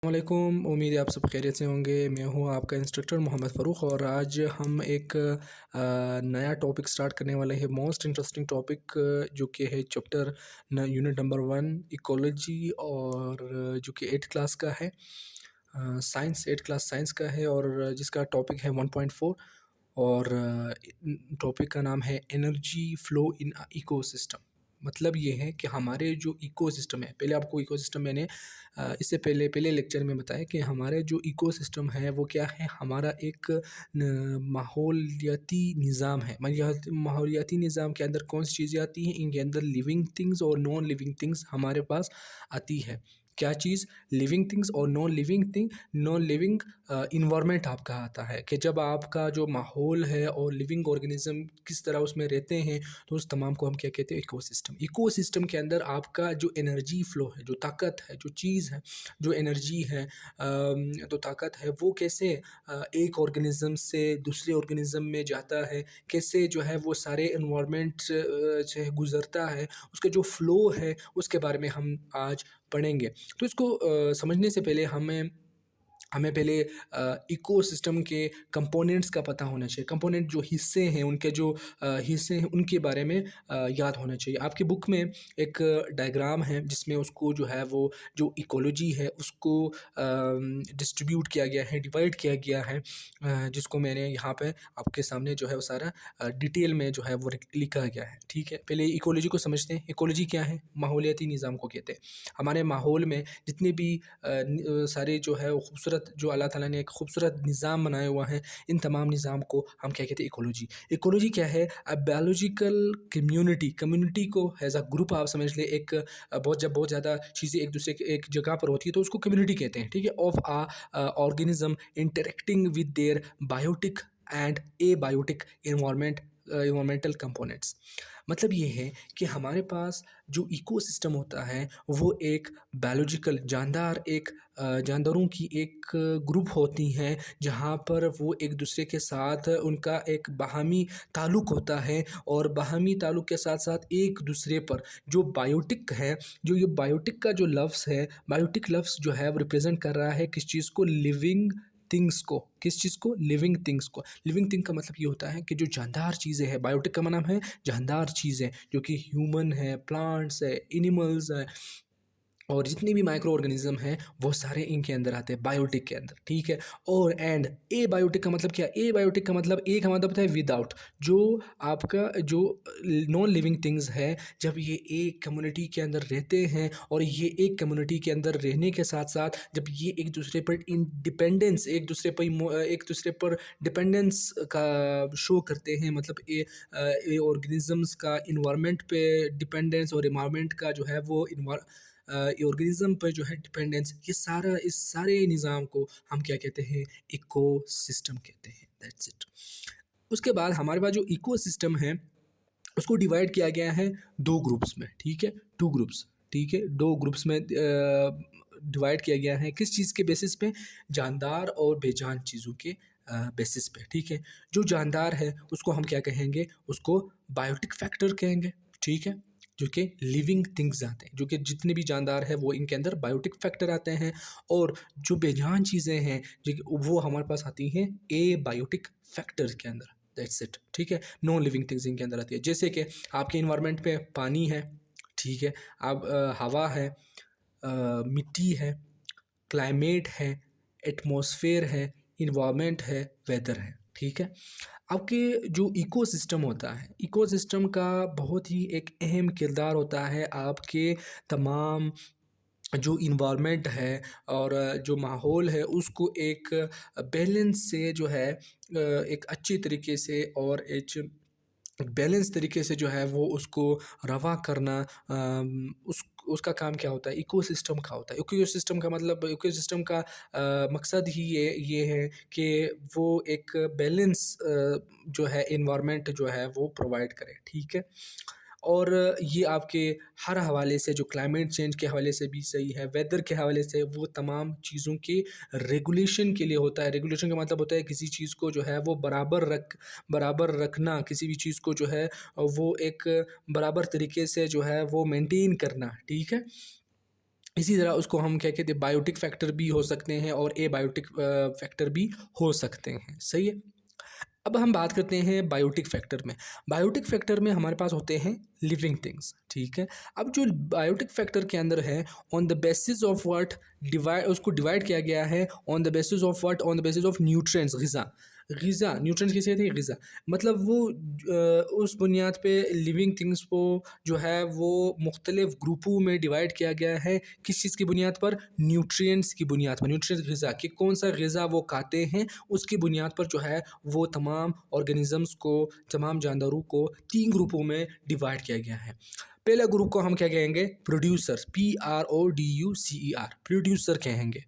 वालेकुम। उम्मीद है आप सब खैरियत से होंगे। मैं हूँ आपका इंस्ट्रक्टर मोहम्मद फ़ारूक और आज हम एक नया टॉपिक स्टार्ट करने वाले हैं। मोस्ट इंटरेस्टिंग टॉपिक जो कि है चैप्टर यूनिट नंबर 1 इकोलॉजी और जो कि 8th क्लास का है, साइंस 8th क्लास साइंस का है और जिसका टॉपिक है 1.4 और टॉपिक का नाम है एनर्जी फ्लो इन इकोसिस्टम। मतलब ये है कि हमारे जो इकोसिस्टम है, पहले आपको इकोसिस्टम मैंने इससे पहले पहले लेक्चर में बताया कि हमारे जो इकोसिस्टम है वो क्या है। हमारा एक माहौलियाती निज़ाम है। माहौलियाती निज़ाम के अंदर कौन सी चीज़ें आती हैं? इनके अंदर लिविंग थिंग्स और नॉन लिविंग थिंग्स हमारे पास आती है। क्या चीज़? लिविंग थिंग्स और non living thing. Non living environment आपका आता है कि जब आपका जो माहौल है और लिविंग ऑर्गेनिज्म किस तरह उसमें रहते हैं, तो उस तमाम को हम क्या कहते हैं? इकोसिस्टम। इकोसिस्टम के अंदर आपका जो एनर्जी फ्लो है, जो ताकत है, जो चीज़ है, जो एनर्जी है, जो ताकत है, वो कैसे एक ऑर्गेनिज्म से दूसरे ऑर्गेनिज्म में जाता है, कैसे जो है वो सारे इन्वायरमेंट से गुजरता है, उसका जो फ्लो है उसके बारे में हम आज पढ़ेंगे। तो इसको समझने से पहले हमें हमें पहले इकोसिस्टम के कंपोनेंट्स का पता होना चाहिए। कंपोनेंट जो हिस्से हैं, उनके जो हिस्से हैं उनके बारे में याद होना चाहिए। आपकी बुक में एक डायग्राम है जिसमें उसको जो है वो जो इकोलॉजी है उसको डिस्ट्रीब्यूट किया गया है, डिवाइड किया गया है, जिसको मैंने यहाँ पे आपके सामने जो है वो सारा डिटेल में जो है वो लिखा गया है। ठीक है, पहले इकोलॉजी को समझते हैं। इकोलॉजी क्या है? माहौलियाती निज़ाम को कहते हैं। हमारे माहौल में जितने भी सारे जो है वो खूबसूरत जो अल्लाह ताला ने एक खूबसूरत निज़ाम बनाया हुआ है, इन तमाम निज़ाम को हम क्या कहते हैं? इकोलॉजी। इकोलॉजी क्या है? Biological community. कम्युनिटी को एज अ ग्रुप आप समझ लें। एक जब बहुत ज़्यादा चीज़ें एक दूसरे के एक जगह पर होती है तो उसको कम्युनिटी कहते हैं। ठीक है, of organism interacting with their biotic and abiotic environmental components. मतलब ये है कि हमारे पास जो इकोसिस्टम होता है वो एक बायोलॉजिकल जानदारों की एक ग्रुप होती हैं, जहाँ पर वो एक दूसरे के साथ उनका एक बाहमी ताल्लुक़ होता है और बाहमी ताल्लुक़ के साथ साथ एक दूसरे पर जो बायोटिक है, जो ये बायोटिक का जो लफ्ज़ है, बायोटिक लफ्ज़ जो है वो रिप्रेजेंट कर रहा है किस चीज़ को? लिविंग थिंग्स को। किस चीज़ को? लिविंग थिंग्स को। लिविंग थिंग का मतलब ये होता है कि जो जानदार चीज़ें हैं, बायोटिक का नाम है जानदार चीज़ें, जो कि ह्यूमन है, प्लांट्स है, एनिमल्स है और जितने भी माइक्रो ऑर्गेनिज्म हैं वो सारे इनके अंदर आते हैं, बायोटिक के अंदर। ठीक है, और एंड ए बायोटिक का मतलब क्या? ए बायोटिक का मतलब एक हमारा मतलब है विदाउट। जो आपका जो नॉन लिविंग थिंग्स है, जब ये एक कम्युनिटी के अंदर रहते हैं और ये एक कम्युनिटी के अंदर रहने के साथ साथ जब ये एक दूसरे पर इंडिपेंडेंस एक दूसरे पर डिपेंडेंस का शो करते हैं, मतलब ये ऑर्गेनिजम्स का इन्वायरमेंट पे डिपेंडेंस और इन्वायरमेंट का जो है वो ऑर्गेनिज्म पर जो है डिपेंडेंस, ये सारा इस सारे निज़ाम को हम क्या कहते हैं? इकोसिस्टम कहते हैं। That's it. उसके बाद हमारे पास जो इकोसिस्टम है उसको डिवाइड किया गया है दो ग्रुप्स में। ठीक है, टू ग्रुप्स। ठीक है, दो ग्रुप्स में डिवाइड किया गया है। किस चीज़ के बेसिस पे? जानदार और बेजान चीज़ों के बेसिस पे। ठीक है, जो जानदार है उसको हम क्या कहेंगे? उसको बायोटिक फैक्टर कहेंगे। ठीक है, जो कि लिविंग थिंग्स आते हैं, जो कि जितने भी जानदार है वो इनके अंदर बायोटिक फैक्टर आते हैं, और जो बेजान चीज़ें हैं जो वो हमारे पास आती हैं ए बायोटिक फैक्टर के अंदर। That's it. ठीक है, नॉन लिविंग थिंग्स इनके अंदर आती है। जैसे कि आपके इन्वायरमेंट पे पानी है, ठीक है, आप हवा है, मिट्टी है, क्लाइमेट है, एटमॉस्फेयर है, इन्वायरमेंट है, वेदर है। ठीक है, आपके जो इकोसिस्टम होता है, इकोसिस्टम का बहुत ही एक अहम किरदार होता है आपके तमाम जो इन्वायरमेंट है और जो माहौल है उसको एक बैलेंस से जो है एक अच्छी तरीके से और एक बैलेंस तरीके से जो है वो उसको रवा करना, उस उसका काम क्या होता है? इकोसिस्टम का होता है। इकोसिस्टम का मतलब इकोसिस्टम का मकसद ही ये है कि वो एक बैलेंस जो है इन्वायरमेंट जो है वो प्रोवाइड करे। ठीक है, और ये आपके हर हवाले से जो क्लाइमेट चेंज के हवाले से भी सही है, वेदर के हवाले से, वो तमाम चीज़ों के रेगुलेशन के लिए होता है। रेगुलेशन का मतलब होता है किसी चीज़ को जो है वो बराबर रखना, किसी भी चीज़ को जो है वो एक बराबर तरीके से जो है वो मेंटेन करना। ठीक है, इसी तरह उसको हम क्या कहते हैं, बायोटिक फैक्टर भी हो सकते हैं और एबायोटिक फैक्टर भी हो सकते हैं। सही है। अब हम बात करते हैं बायोटिक फैक्टर में। बायोटिक फैक्टर में हमारे पास होते हैं लिविंग थिंग्स, ठीक है। अब जो बायोटिक फैक्टर के अंदर है, on the basis of what, divide, उसको डिवाइड किया गया है on the basis of what, on the basis of nutrients, ग़िज़ा। ग़िज़ा न्यूट्रिएंट्स किसे कहते हैं, ग़िज़ा। मतलब वो उस बुनियाद पे लिविंग थिंग्स को जो है वो मुख्तलिफ ग्रुपों में डिवाइड किया गया है। किस चीज़ की बुनियाद पर, न्यूट्रिएंट्स की बुनियाद पर, न्यूट्रिएंट्स ग़िज़ा कि कौन सा ग़िज़ा वो खाते हैं, उसकी बुनियाद पर जो है वो तमाम ऑर्गेनिज़म्स को, तमाम जानदारों को 3 ग्रुपों में डिवाइड किया गया है। पहले ग्रुप को हम क्या कहेंगे, प्रोड्यूसर्स, PRODUCER, प्रोड्यूसर कहेंगे।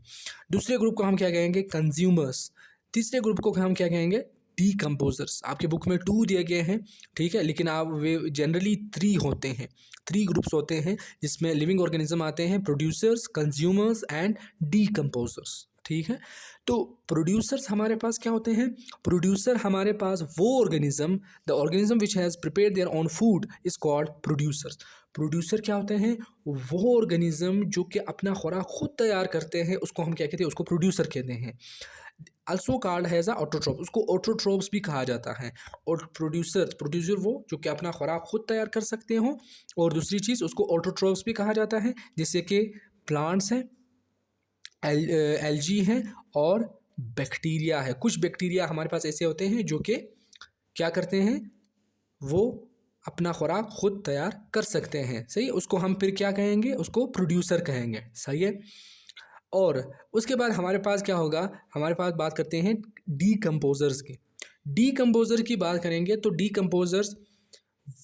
दूसरे ग्रुप को हम क्या कहेंगे, कंज्यूमर्स। तीसरे ग्रुप को हम क्या कहेंगे, डीकम्पोजर्स। आपके बुक में 2 दिए गए हैं, ठीक है, लेकिन आप वे जनरली 3 होते हैं, 3 ग्रुप्स होते हैं जिसमें लिविंग ऑर्गेनिज्म आते हैं, प्रोड्यूसर्स, कंज्यूमर्स एंड डीकम्पोजर्स, ठीक है। तो प्रोड्यूसर्स हमारे पास क्या होते हैं, प्रोड्यूसर हमारे पास वो organism, the organism which has prepare their own food is called producers. Producer क्या होते हैं, वो ऑर्गेनिज्म जो कि अपना खुराक खुद तैयार करते हैं, उसको हम क्या कहते हैं, उसको प्रोड्यूसर कहते हैं। Also called has a autotroph, उसको ऑटोट्रोप्स भी कहा जाता है। और प्रोड्यूसर वो जो कि अपना खुराक खुद तैयार कर सकते हों, और दूसरी चीज़ उसको ऑटोट्रोप्स भी कहा जाता है, जैसे कि प्लांट्स हैं, एल्गी हैं और बैक्टीरिया है। कुछ बैक्टीरिया हमारे पास ऐसे होते हैं जो कि क्या करते हैं, वो अपना खुराक खुद तैयार कर सकते हैं। सही, उसको हम फिर क्या कहेंगे, उसको प्रोड्यूसर कहेंगे। सही है। और उसके बाद हमारे पास क्या होगा, हमारे पास बात करते हैं डीकम्पोजर्स की। डीकम्पोजर की बात करेंगे तो डीकम्पोजर्स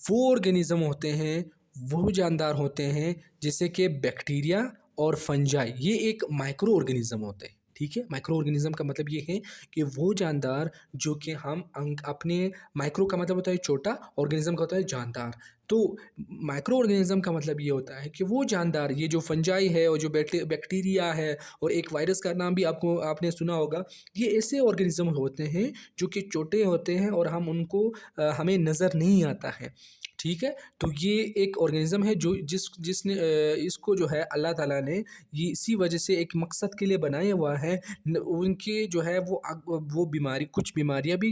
वो ऑर्गेनिज्म होते हैं, वो जानदार होते हैं जैसे कि बैक्टीरिया और फंजाई, ये एक माइक्रो ऑर्गेनिज्म होते हैं, ठीक है। माइक्रो ऑर्गेनिज्म का मतलब ये है कि वो जानदार जो कि हम अपने, माइक्रो का मतलब होता है छोटा, ऑर्गेनिज्म का होता है जानदार। तो माइक्रो ऑर्गेनिज्म का मतलब ये होता है कि वो जानदार, ये जो फंजाई है और जो बैक्टीरिया है, और एक वायरस का नाम भी आपने सुना होगा, ये ऐसे ऑर्गेनिज्म होते हैं जो कि छोटे होते हैं और हम उनको हमें नज़र नहीं आता है, ठीक है। तो ये एक ऑर्गेनिज्म है जो जिसने इसको जो है अल्लाह ताला ने ये इसी वजह से एक मकसद के लिए बनाया हुआ है। उनके जो है वो बीमारी, कुछ बीमारियां भी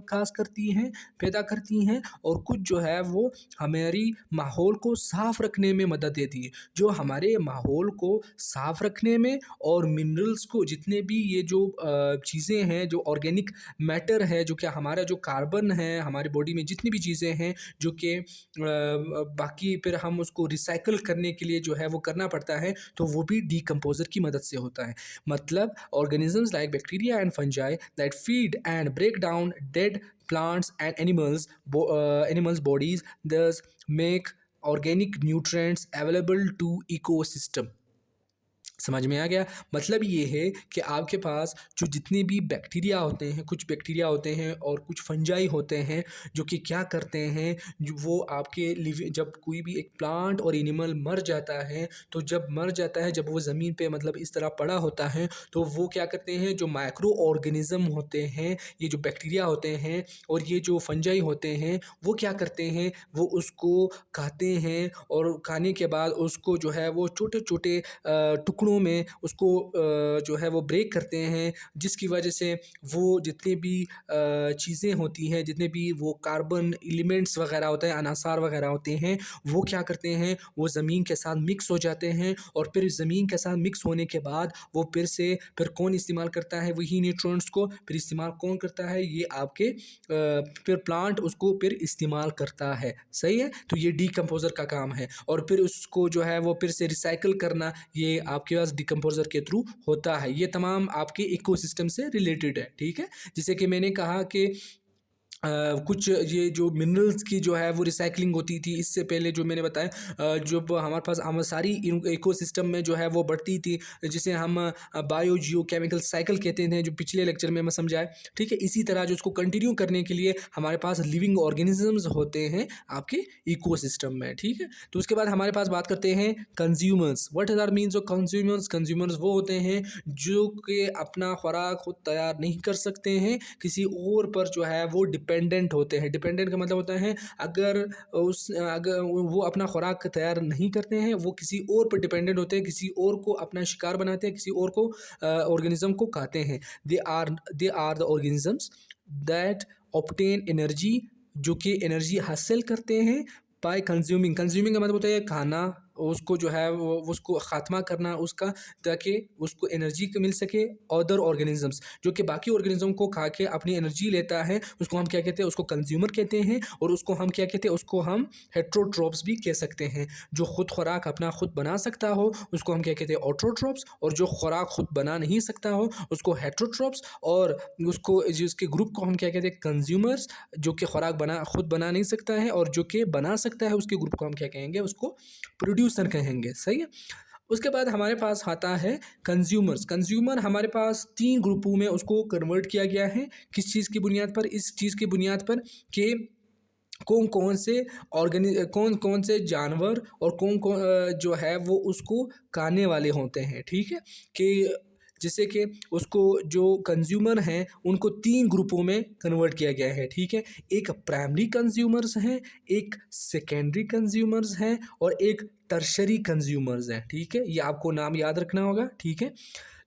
खास करती हैं, पैदा करती हैं, और कुछ जो है वो हमारी माहौल को साफ़ रखने में मदद देती है। जो हमारे माहौल को साफ़ रखने में और मिनरल्स को, जितने भी ये जो चीज़ें हैं, जो ऑर्गेनिक मैटर है, जो क्या हमारा जो कार्बन है हमारी बॉडी में, जितनी भी चीज़ें हैं जो कि बाकी फिर हम उसको रिसाइकल करने के लिए जो है वो करना पड़ता है, तो वो भी डीकम्पोजर की मदद से होता है। मतलब organisms like bacteria and fungi that feed and break down dead plants and animals bodies, thus make organic nutrients available to ecosystem। समझ में आ गया। मतलब ये है कि आपके पास जो जितने भी बैक्टीरिया होते हैं, कुछ बैक्टीरिया होते हैं और कुछ फंजाई होते हैं जो कि क्या करते हैं, जो वो आपके जब कोई भी एक प्लांट और एनिमल मर जाता है, तो जब मर जाता है, जब वो ज़मीन पे मतलब इस तरह पड़ा होता है, तो वो क्या करते हैं, जो माइक्रो ऑर्गेनिज्म होते हैं, ये जो बैक्टीरिया होते हैं और ये जो फंजाई होते हैं, वो क्या करते हैं, वो उसको खाते हैं, और खाने के बाद उसको जो है वो छोटे छोटे टुकड़ों में उसको जो है वो ब्रेक करते हैं, जिसकी वजह से वो जितने भी चीज़ें होती हैं, जितने भी वो कार्बन एलिमेंट्स वगैरह होते हैं, अनासार वगैरह होते हैं, वो क्या करते हैं, वो ज़मीन के साथ मिक्स हो जाते हैं, और फिर ज़मीन के साथ मिक्स होने के बाद वो फिर कौन इस्तेमाल करता है, वही न्यूट्रिएंट्स को फिर इस्तेमाल कौन करता है, ये आपके फिर प्लांट उसको फिर इस्तेमाल करता है। सही है। तो ये डीकम्पोज़र का काम है, और फिर उसको जो है वो फिर से रिसाइकिल करना, ये आपके पास डीकम्पोज़र के थ्रू होता है। ये तमाम आपके इकोसिस्टम से रिलेटेड है, ठीक है। जैसे कि मैंने कहा कि कुछ ये जो मिनरल्स की जो है वो रिसाइकलिंग होती थी, इससे पहले जो मैंने बताया, जब हमारे पास हम सारी इकोसिस्टम में जो है वो बढ़ती थी, जिसे हम बायो जियो केमिकल साइकिल कहते हैं, जो पिछले लेक्चर में मैं समझाया, ठीक है। इसी तरह जो उसको कंटिन्यू करने के लिए हमारे पास लिविंग ऑर्गेनिजम्स होते हैं आपके इकोसिस्टम में, ठीक है। तो उसके बाद हमारे पास बात करते हैं consumers. What are means of consumers. Consumers वो होते हैं जो कि अपना खुराक खुद तैयार नहीं कर सकते हैं, किसी और पर जो है वो डिपेंडेंट होते हैं। डिपेंडेंट का मतलब होता है अगर वो अपना खुराक तैयार नहीं करते हैं, वो किसी और पर डिपेंडेंट होते हैं, किसी और को अपना शिकार बनाते हैं, किसी और को ऑर्गेनिज्म को खाते हैं। They are the organisms that obtain energy, जो कि एनर्जी हासिल करते हैं बाय कंज्यूमिंग। कंज्यूमिंग का मतलब होता है खाना, उसको जो है वो उसको ख़ात्मा करना उसका, ताकि उसको एनर्जी मिल सके। अदर ऑर्गेनिजम्स, जो कि बाकी ऑर्गेनिज्म को खा के अपनी एनर्जी लेता है, उसको हम क्या कहते हैं, उसको कंज्यूमर कहते हैं। और उसको हम क्या कहते हैं, उसको हम हेट्रोट्रॉप्स भी कह सकते हैं। जो खुद खुराक अपना खुद बना सकता हो उसको हम क्या कहते हैं, ऑटोट्रॉप्स। और जो खुराक खुद बना नहीं सकता हो उसको हेट्रोट्रॉप्स। और उसको जिसके ग्रुप को हम क्या कहते हैं, कंज्यूमर्स। जो कि खुराक खुद बना नहीं सकता है और जो कि बना सकता है, उसके ग्रुप को हम क्या कहेंगे, उसको प्रोड्यूसर कहेंगे। सही है। उसके बाद हमारे पास आता है कंज्यूमर्स। कंज्यूमर हमारे पास 3 ग्रुपों में उसको कन्वर्ट किया गया है। किस चीज़ की बुनियाद पर? इस चीज़ की बुनियाद पर कि कौन कौन से जानवर और कौन कौन जो है वो उसको खाने वाले होते हैं। ठीक है, कि जिससे कि उसको जो कंज्यूमर हैं उनको 3 ग्रुपों में कन्वर्ट किया गया है। ठीक है, एक प्राइमरी कंज्यूमर्स हैं, एक सेकेंडरी कंज्यूमर्स हैं और एक टर्शरी कंज्यूमर्स हैं। ठीक है, ये आपको नाम याद रखना होगा। ठीक है,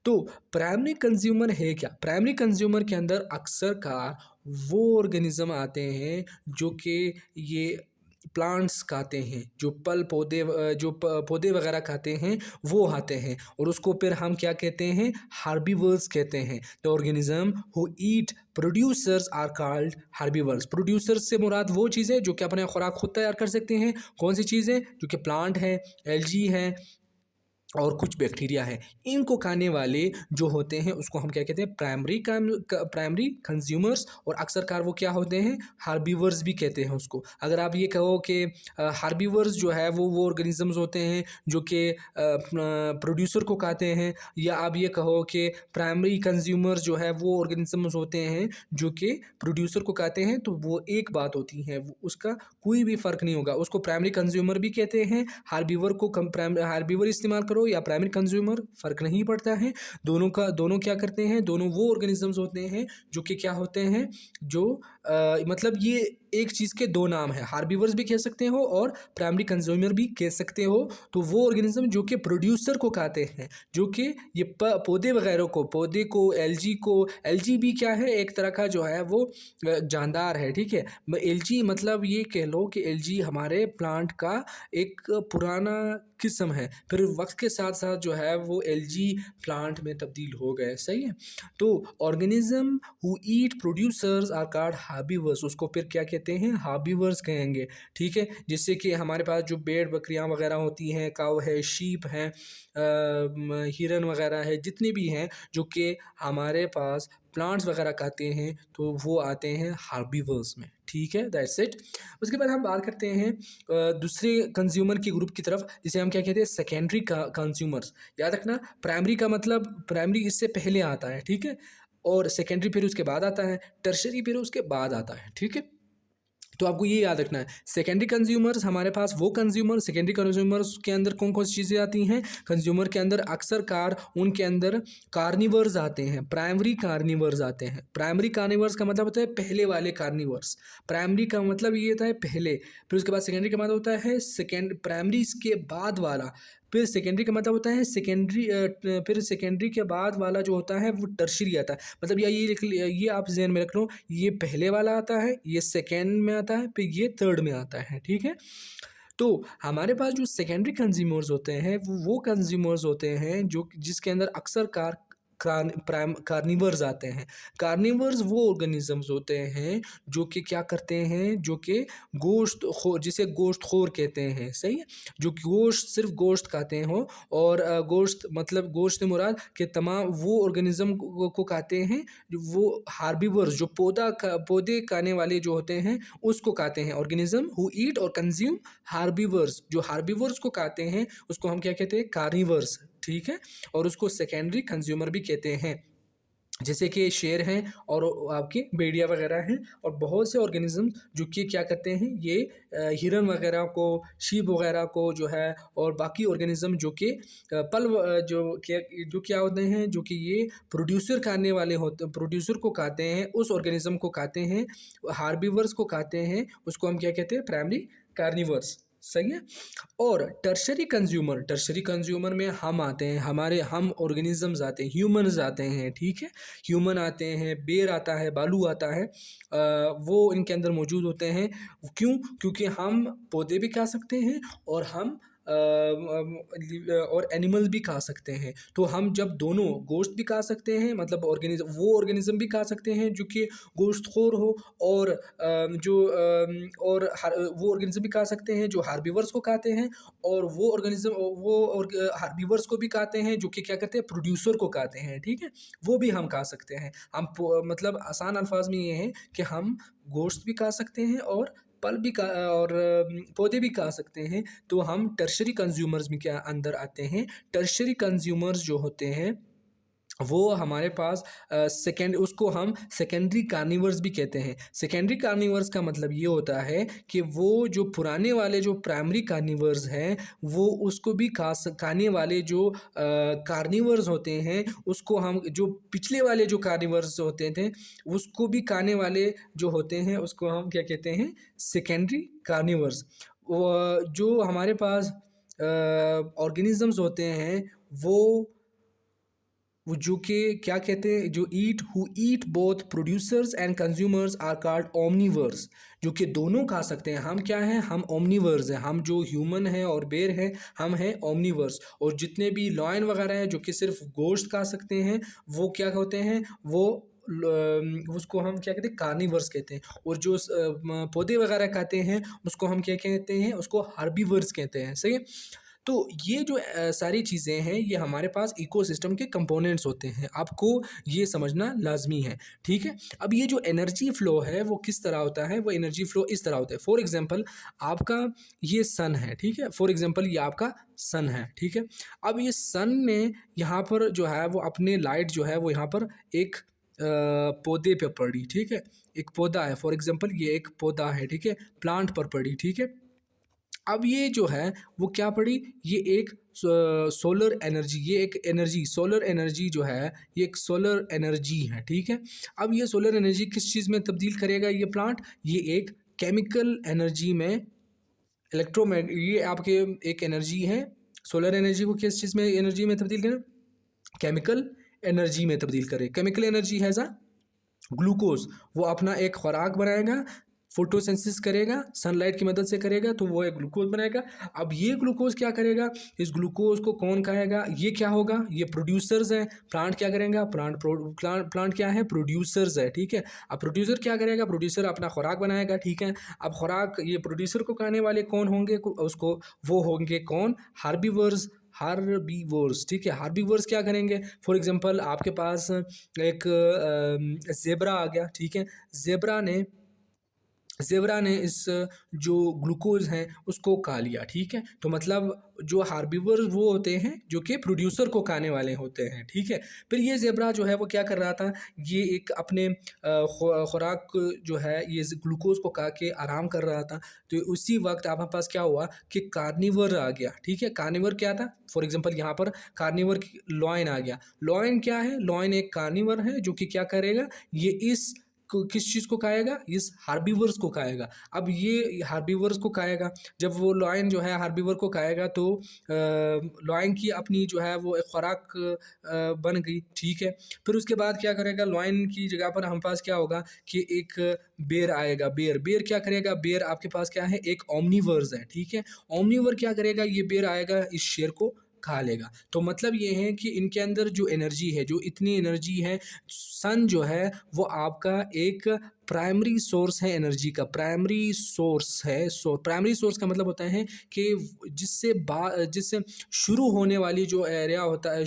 तो प्राइमरी कंज्यूमर है क्या? प्राइमरी कंज्यूमर के अंदर अक्सर कार वो ऑर्गेनिज्म आते हैं जो कि ये प्लांट्स खाते हैं, जो पौधे वगैरह खाते हैं वो आते हैं। और उसको फिर हम क्या कहते हैं, हार्बीवर्स कहते हैं। The organism who eat producers are called herbivores. Producers से मुराद वो चीज़ें जो कि अपने खुराक खुद तैयार कर सकते हैं। कौन सी चीज़ें? जो कि प्लांट है, एल्गी है और कुछ बैक्टीरिया है। इनको खाने वाले जो होते हैं उसको हम क्या कहते हैं, प्राइमरी कंज्यूमर्स। और अक्सर कार वो क्या होते हैं, हार्बीवर्स भी कहते हैं उसको। अगर आप ये कहो कि हार्बीवर्स जो है वो ऑर्गेनिजम्स होते हैं जो कि प्रोड्यूसर को खाते हैं, या आप ये कहो कि प्राइमरी कंज्यूमर्स जो है वो ऑर्गेनिजम्स होते हैं जो कि प्रोड्यूसर को खाते हैं, तो वो एक बात होती है, उसका कोई भी फ़र्क नहीं होगा। उसको प्राइमरी कंज्यूमर भी कहते हैं, हार्बीवर को हार्बीवर इस्तेमाल करो या प्राइमरी कंज्यूमर, फ़र्क नहीं पड़ता है। दोनों क्या करते हैं, दोनों वो ऑर्गेनिजम्स होते हैं जो कि क्या होते हैं, जो मतलब ये एक चीज़ के 2 नाम हैं। हार्बीवर्स भी कह सकते हो और प्राइमरी कंज्यूमर भी कह सकते हो। तो वो ऑर्गेनिज्म जो कि प्रोड्यूसर को खाते हैं, जो कि ये पौधे वगैरह को, एलजी भी क्या है, एक तरह का जो है वो जानदार है। ठीक है, एलजी मतलब ये कह लो कि एलजी हमारे प्लांट का एक पुराना किस्म है, फिर वक्त के साथ साथ जो है वो एलजी प्लांट में तब्दील हो गए। सही है। तो organism who eat producers are called herbivores. उसको फिर क्या कहते हैं, हार्बीवर्स कहेंगे। ठीक है, जिससे कि हमारे पास जो भेड़ बकरियां वगैरह होती हैं, काऊ है, शीप हैं, हिरन वगैरह है, जितने भी हैं जो कि हमारे पास प्लांट्स वगैरह खाते हैं, तो वो आते हैं हार्बीवर्स में। ठीक है, दैट्स इट। उसके बाद हम बात करते हैं दूसरे कंज्यूमर के ग्रुप की तरफ, जिसे हम क्या कहते हैं, सेकेंडरी कंज्यूमर्स। याद रखना, प्राइमरी का मतलब प्राइमरी इससे पहले आता है। ठीक है, और सेकेंडरी फिर उसके बाद आता है, टर्शरी फिर उसके बाद आता है। ठीक है, तो आपको ये याद रखना है। सेकेंडरी कंज्यूमर्स हमारे पास वो सेकेंडरी कंज्यूमर्स के अंदर कौन कौन सी चीज़ें आती हैं, कंज्यूमर के अंदर अक्सर उनके अंदर कार्निवर्स आते हैं, प्राइमरी कार्निवर्स आते हैं। प्राइमरी कार्निवर्स का मतलब होता है पहले वाले कार्निवर्स। प्राइमरी का मतलब ये होता है पहले, फिर उसके बाद सेकेंडरी का मतलब होता है प्राइमरी के बाद वाला, फिर सेकेंडरी का मतलब होता है फिर सेकेंडरी के बाद वाला जो होता है वो टर्शरी आता है। मतलब ये आप ज़हन में रख लो, ये पहले वाला आता है, ये सेकेंड में आता है, फिर ये थर्ड में आता है। ठीक है, तो हमारे पास जो सेकेंडरी कंज्यूमर्स होते हैं वो कंज्यूमर्स होते हैं जो जिसके अंदर अक्सर कार्निवर्स आते हैं। कार्निवर्स वो ऑर्गेनिजम्स होते हैं जो कि क्या करते हैं, जो कि जिसे गोश्त खोर कहते हैं। सही है, जो सिर्फ गोश्त खाते हो। और गोश्त से मुराद के तमाम वो ऑर्गेनिज्म को खाते हैं वो हार्बीवर्स, जो पौधे खाने वाले जो होते हैं उसको खाते हैं। ऑर्गेनिज्म हु ईट और कंज्यूम हार्बीवर्स, जो हार्बीवर्स को खाते हैं उसको हम क्या कहते हैं, कार्निवर्स। ठीक है, और उसको सेकेंडरी कंज्यूमर भी कहते हैं। जैसे कि शेर हैं और आपके भेड़िया वगैरह हैं, और बहुत से ऑर्गेनिज्म जो कि क्या करते हैं, ये हिरन वगैरह को, शीप वगैरह को जो है, और बाकी ऑर्गेनिज्म जो कि जो क्या होते हैं, जो कि ये प्रोड्यूसर खाने वाले होते, प्रोड्यूसर को खाते हैं, उस ऑर्गेनिज्म को खाते हैं, हार्बिवर्स को खाते हैं, उसको हम क्या कहते हैं, प्राइमरी कार्निवर्स। सही है। और टर्शरी कंज्यूमर में हम आते हैं, हम ऑर्गेनिजम्स आते हैं, ह्यूमंस आते हैं, ठीक है। ह्यूमन आते हैं, बेर आता है, भालू आता है, वो इनके अंदर मौजूद होते हैं। क्यों? क्योंकि हम पौधे भी खा सकते हैं और हम और एनिमल भी खा सकते हैं। तो हम जब दोनों गोश्त भी खा सकते हैं, मतलब ऑर्गेनिज्म भी खा सकते हैं जो कि गोश्तखोर हो, और वो ऑर्गेनिज्म भी खा सकते हैं जो हार्बिवर्स को खाते हैं, और वो हार्बिवर्स को भी खाते हैं जो कि क्या करते हैं, प्रोड्यूसर को खाते हैं, ठीक है। वो भी हम खा सकते हैं। मतलब आसान अल्फाज में ये है कि हम गोश्त भी खा सकते हैं और फल भी खा और पौधे भी खा सकते हैं। तो हम टर्शरी कंज्यूमर्स में क्या अंदर आते हैं। टर्शरी कंज्यूमर्स जो होते हैं वो हमारे पास उसको हम सेकेंडरी कार्निवर्स भी कहते हैं। सेकेंडरी कार्निवर्स का मतलब ये होता है कि वो जो पुराने वाले जो प्राइमरी कार्निवर्स हैं, वो उसको भी खाने वाले जो कार्निवर्स होते हैं, उसको हम जो पिछले वाले जो कार्निवर्स होते थे, उसको भी खाने वाले जो होते हैं, उसको हम क्या कहते हैं, सेकेंडरी कार्निवर्स। जो हमारे पास ऑर्गेनिजम्स होते हैं, वो जो कि क्या कहते हैं, जो who eat both producers and consumers are called omnivores. जो कि दोनों खा सकते हैं। हम क्या हैं, हम ओमनीवर्स हैं। हम जो ह्यूमन हैं और बेर हैं, हम हैं ओमनीवर्स। और जितने भी लॉयन वगैरह हैं जो कि सिर्फ गोश्त खा सकते हैं, वो क्या होते हैं, वो उसको हम क्या कहते हैं, कार्निवर्स कहते हैं। और जो पौधे वगैरह खाते हैं, उसको हम क्या कहते हैं, उसको हर्बीवर्स कहते हैं। सही है। तो ये जो सारी चीज़ें हैं, ये हमारे पास इकोसिस्टम के कंपोनेंट्स होते हैं। आपको ये समझना लाजमी है, ठीक है। अब ये जो एनर्जी फ्लो है वो किस तरह होता है, वो एनर्जी फ्लो इस तरह होता है। फॉर एग्जांपल आपका ये सन है, ठीक है। फॉर एग्जांपल ये आपका सन है, ठीक है। अब ये सन ने यहाँ पर जो है वो अपने लाइट जो है वो यहाँ पर एक पौधे पे पड़ी, ठीक है। एक पौधा है, फॉर एग्जांपल ये एक पौधा है, ठीक है, प्लांट पर पड़ी, ठीक है। अब ये जो है वो क्या पड़ी, ये एक सोलर एनर्जी, ये एक एनर्जी, सोलर एनर्जी जो है, ये एक सोलर एनर्जी है, ठीक है। अब ये सोलर एनर्जी किस चीज़ में तब्दील करेगा ये प्लांट, ये एक केमिकल एनर्जी में, ये आपके एक एनर्जी है। सोलर एनर्जी को किस चीज़ में, एनर्जी में तब्दील करें, केमिकल एनर्जी में तब्दील करे। केमिकल एनर्जी है ग्लूकोज, वो अपना एक खुराक बनाएगा, फोटोसिंथेसिस करेगा, सनलाइट की मदद से करेगा, तो वो एक ग्लूकोज बनाएगा। अब ये ग्लूकोज क्या करेगा, इस ग्लूकोज को कौन खाएगा, ये क्या होगा, ये प्रोड्यूसर्स हैं। प्लांट क्या करेगा, प्लांट क्या है, प्रोड्यूसर्स है, ठीक है। अब प्रोड्यूसर क्या करेगा, प्रोड्यूसर अपना खुराक बनाएगा, ठीक है। अब खुराक, ये प्रोड्यूसर को खाने वाले कौन होंगे, उसको वो होंगे कौन, हार्बिवर्स। हार्बीवर्स, ठीक है। हार्बीवर्स क्या करेंगे, फॉर एग्जांपल आपके पास एक ज़ेब्रा आ गया, ठीक है। ज़ेब्रा ने इस जो ग्लूकोज हैं उसको खा लिया, ठीक है। तो मतलब जो हार्बिवर्स वो होते हैं जो कि प्रोड्यूसर को खाने वाले होते हैं, ठीक है। फिर ये ज़ेब्रा जो है वो क्या कर रहा था, ये एक अपने खुराक जो है, ये ग्लूकोज को खा के आराम कर रहा था। तो उसी वक्त आपके पास क्या हुआ कि कार्निवर आ गया, ठीक है। कार्निवर क्या था, फॉर एग्जांपल यहाँ पर कार्निवर लॉयन आ गया। लॉयन क्या है, लॉयन एक कार्निवर है जो कि क्या करेगा, ये किस चीज़ को खाएगा, इस हार्बिवर्स को खाएगा। अब ये हार्बिवर्स को खाएगा, जब वो लॉयन जो है हार्बिवर को खाएगा, तो लॉयन की अपनी जो है वो एक खुराक बन गई, ठीक है। फिर उसके बाद क्या करेगा, लॉयन की जगह पर हम पास क्या होगा कि एक बेर आएगा। बेर क्या करेगा, बेर आपके पास क्या है, एक ओमनीवर्स है, ठीक है। ओमनीवर क्या करेगा, ये बेर आएगा, इस शेर को खा लेगा। तो मतलब ये है कि इनके अंदर जो एनर्जी है, जो इतनी एनर्जी है, सन जो है वो आपका एक प्राइमरी सोर्स है एनर्जी का, प्राइमरी सोर्स है। प्राइमरी सोर्स का मतलब होता है कि जिससे शुरू होने वाली जो एरिया होता है,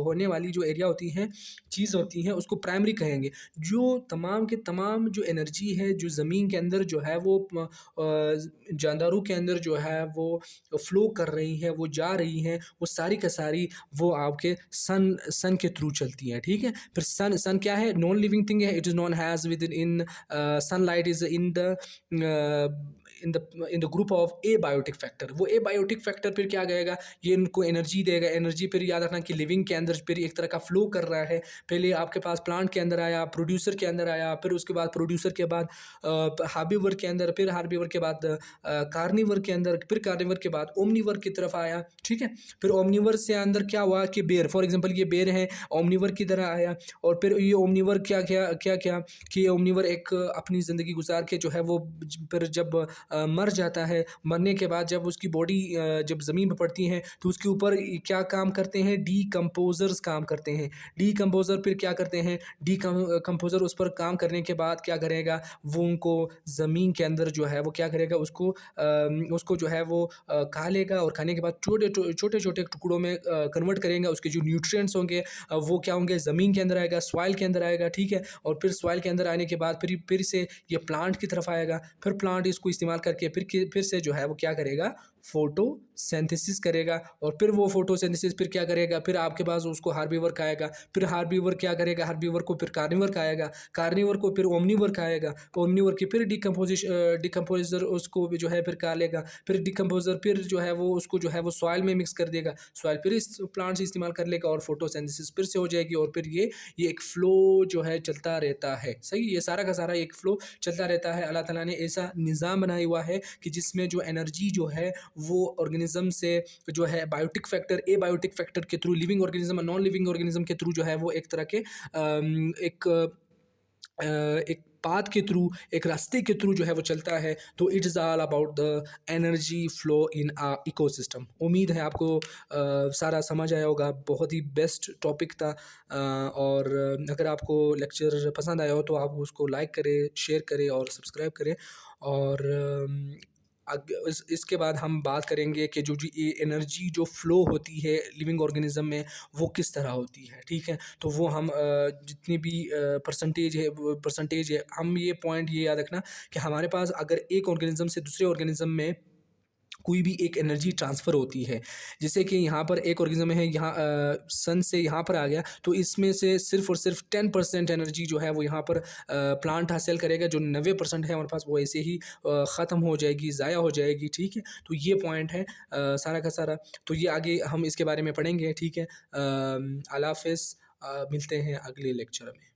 होने वाली जो एरिया होती हैं, चीज़ होती हैं, उसको प्राइमरी कहेंगे। जो तमाम के तमाम जो एनर्जी है जो ज़मीन के अंदर जो है वो जानदारों के अंदर जो है वो फ्लो कर रही है, वो जा रही हैं, वो सारी का सारी वो आपके सन के थ्रू चलती हैं, ठीक है। फिर सन क्या है? नॉन लिविंग थिंग है। It is non has within sunlight is in the group of abiotic factor. वो ए बायोटिक फैक्टर फिर क्या करेगा? ये इनको एनर्जी देगा। एनर्जी फिर याद रखना कि लिविंग के अंदर फिर एक तरह का फ्लो कर रहा है। पहले आपके पास प्लांट के अंदर आया, प्रोड्यूसर के अंदर आया, फिर उसके बाद प्रोड्यूसर के बाद हार्बीवर के अंदर, फिर हार्बीवर के बाद कार्निवर के अंदर, फिर कार्निवर के बाद ओमनीवर की तरफ आया, ठीक है। फिर ओमनीवर से अंदर क्या हुआ कि बेर, फॉर एग्जांपल ये बेर है, ओमनीवर की तरह आया। और फिर ये ओमनीवर क्या क्या क्या क्या कि ये ओमनीवर एक अपनी ज़िंदगी गुजार के जो है वो फिर जब मर जाता है, मरने के बाद जब उसकी बॉडी जब ज़मीन पर पड़ती है तो उसके ऊपर क्या काम करते हैं? डीकम्पोज़र्स काम करते हैं। डीकम्पोज़र फिर क्या करते हैं? डीकम्पोज़र उस पर काम करने के बाद क्या करेगा? वो उनको ज़मीन के अंदर जो है वो क्या करेगा? उसको जो है वो खा लेगा, और खाने के बाद छोटे-छोटे टुकड़ों में कन्वर्ट करेंगे। उसके जो न्यूट्रिएंट्स होंगे वो क्या होंगे? ज़मीन के अंदर आएगा, सॉइल के अंदर आएगा, ठीक है। और फिर सॉइल के अंदर आने के बाद फिर से ये प्लांट की तरफ आएगा। फिर प्लांट इसको इस्तेमाल करके फिर से जो है वो क्या करेगा? फोटोसिंथेसिस करेगा। और फिर वो फोटोसिंथेसिस फिर क्या करेगा? फिर आपके पास उसको हार्बीवर खाएगा। फिर हार्बीवर क्या करेगा? हार्बीवर को फिर कार्निवर खाएगा। कार्निवर को फिर ओमनीवर खाएगा। ओमनीवर की फिर डिकम्पोजर उसको भी जो है फिर खा लेगा। फिर डिकम्पोजर फिर जो है वो उसको जो है वो सॉइल में मिक्स कर देगा। सॉइल फिर इस प्लांट से इस्तेमाल कर लेगा और फोटोसिंथेसिस फिर से हो जाएगी। और फिर ये एक फ्लो जो है चलता रहता है। सही, ये सारा का सारा एक फ्लो चलता रहता है। अल्लाह ताला ने ऐसा निज़ाम बनाया हुआ है कि जिसमें जो एनर्जी जो है वो ऑर्गेनिज्म से जो है बायोटिक फैक्टर, ए बायोटिक फैक्टर के थ्रू, लिविंग ऑर्गेनिज्म और नॉन लिविंग ऑर्गेनिज्म के थ्रू जो है वो एक तरह के एक पाथ के थ्रू, एक रास्ते के थ्रू जो है वो चलता है। तो it is all about the energy flow in a ecosystem. उम्मीद है आपको सारा समझ आया होगा। बहुत ही बेस्ट टॉपिक था। और अगर आपको लेक्चर पसंद आया हो तो आप उसको लाइक करें, शेयर करें और सब्सक्राइब करें। और इसके बाद हम बात करेंगे कि जो ये एनर्जी जो फ्लो होती है लिविंग ऑर्गेनिज्म में वो किस तरह होती है, ठीक है। तो वो हम जितनी भी परसेंटेज है, हम ये पॉइंट ये याद रखना कि हमारे पास अगर एक ऑर्गेनिज्म से दूसरे ऑर्गेनिज्म में कोई भी एक एनर्जी ट्रांसफ़र होती है, जैसे कि यहाँ पर एक ऑर्गेनिज्म है, यहाँ सन से यहाँ पर आ गया, तो इसमें से सिर्फ़ और सिर्फ 10% एनर्जी जो है वो यहाँ पर प्लांट हासिल करेगा। जो 90% है हमारे पास वो ऐसे ही ख़त्म हो जाएगी, ज़ाया हो जाएगी, ठीक है। तो ये पॉइंट है सारा का सारा। तो ये आगे हम इसके बारे में पढ़ेंगे, ठीक है। अल्लाह हाफ़िज़, मिलते हैं अगले लेक्चर में।